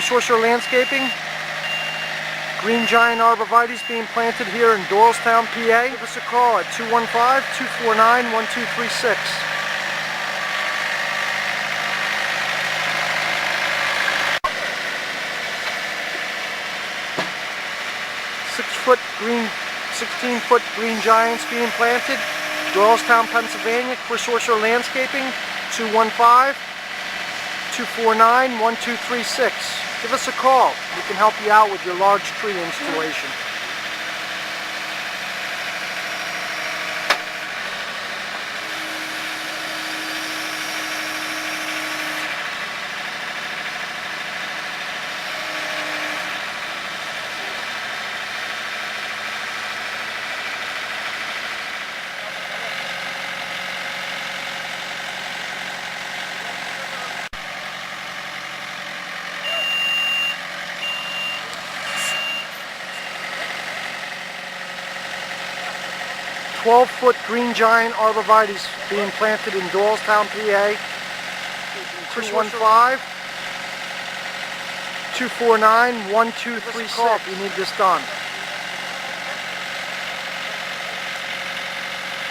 Orser Landscaping. Green giant arborvitaes being planted here in Doylestown, PA. Give us a call at 215-249-1236. 16-foot green giants being planted. Doylestown, Pennsylvania. Orser Landscaping. 215-249-1236. Give us a call. We can help you out with your large tree installation. "12-foot green giant arborvitaes being planted in Doylestown, PA. 215-249-1236 if you need this done.